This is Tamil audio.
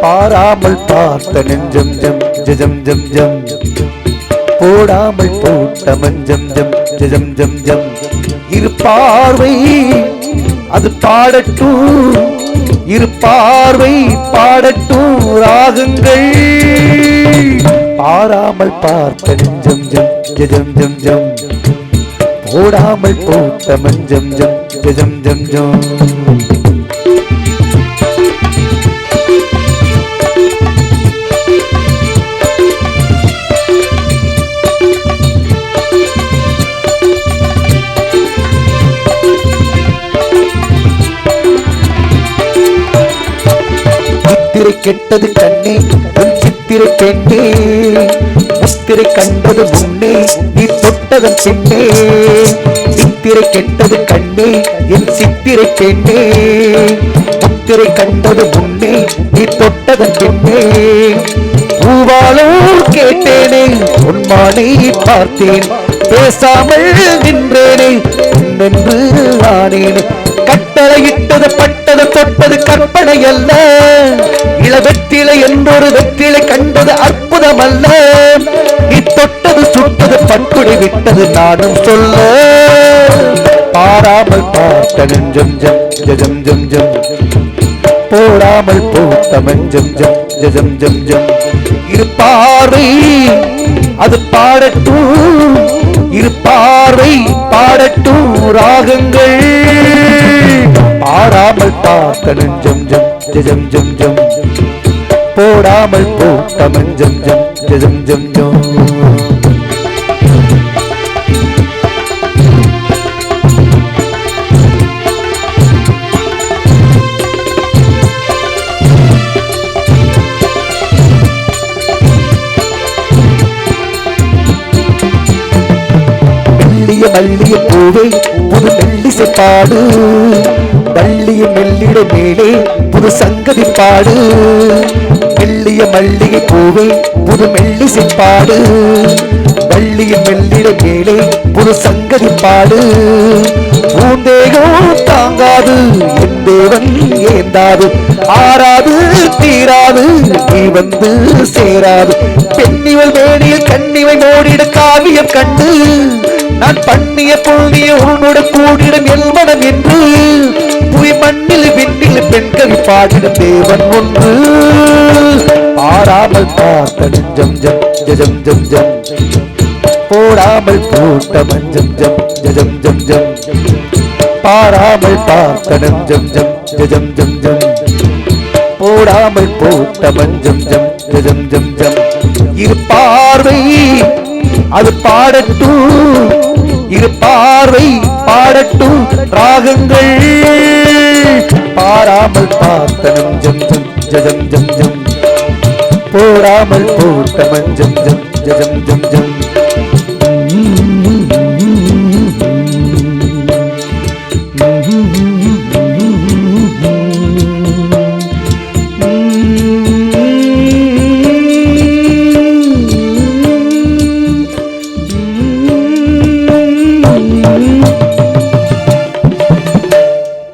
பாராமல் பார்த்த நெஞ்சம் ஜம் ஜம் ஜம் ஜம் போடாமல் போட்ட மஞ்சம் ஜம் ஜம் ஜம் ஜம் இரு பார்வை அது பாடட்டும் இரு பார்வை பாடட்டும் ராகங்கள் பாராமல் பார்த்த நெஞ்சம் ஜம் ஜம் ஜம் ஜம் போடாமல் போட்ட மஞ்சம் ஜம் ஜம் ஜம் ஜம் முத்திரை கெட்டது கண்ணே உன் சித்திரை பெண்ணே முத்திரை கண்டது முன்னே நீ தொட்டதன் பின்னே சித்திரை கெட்டது கண்ணே என் சித்திரை பெண்ணே முத்திரை கண்டது முன்னே நீ தொட்டதன் பின்னே பூவாலோ கேட்டேனே உன்மானை பார்த்தேன் பேசாமல் நின்றேனே உன்னென்று ஆனேனே கட்டளையிட்டது பட்டது தொட்டது கற்பனை அல்ல இளவெற்றிலை என்றொரு வெற்றிலை கண்டது அற்புதம் அல்ல நீ தொட்டது சுட்டது பட்டுடி விட்டது நானும் சொல்ல பாராமல் பார்த்த நெஞ்சம் ஜம் ஜம் ஜம் ஜம் போடாமல் போட்ட மஞ்சம் ஜம் ஜம் ஜம் ஜம் இரு பார்வை அது பாடட்டும் இரு பார்வை பாடட்டும் ராகங்கள் பாராமல் பார்த்த நெஞ்சம் ஜம் ஜம் ஜம் ஜம் போடாமல் போட்ட மஞ்சம் ஜம் ஜம் ஜம் ஜம் மல்லிய பூவே புது மெல்லிசை பாடு வள்ளிய மெல்லிட மேலே புது சங்கதி பாடு மெல்லிய மல்லிகை பூவே புது மெல்லிசை பாடு வள்ளிய மெல்லிட மேலே புது சங்கதி பாடு பூந்தேகம் தாங்காது என் தேவன் ஏந்தாது ஆறாது தீராது நீ வந்து சேராது பெண்ணிவள் மேனியில் கண்ணிவை மோடிட காவியம் கண்டு நான் பண்ணிய புள்ளிய உன்னோட கூடிடம் எல்மனம் என்று புய் மண்ணில் விண்ணில் பெண்கள் பாடிடும் தேவன் ஒன்று பாராமல் பார்த்த நெஞ்சம் ஜம் ஜம் ஜம் ஜம் போடாமல் போட்ட மஞ்சம் ஜம் ஜம் ஜம் ஜம் பாராமல் பார்த்த நெஞ்சம் ஜம் ஜம் ஜம் ஜம் போடாமல் போட்ட மஞ்சம் ஜம் ஜம் ஜம் ஜம் இரு பார்வை அது பாடட்டும் இரு பார்வை பாடட்டும் ராகங்கள் பாராமல் பார்த்த நெஞ்சம் ஜம் ஜம் ஜம் ஜம் போடாமல் போட்ட மஞ்சம் ஜம் ஜம் ஜம் ஜம்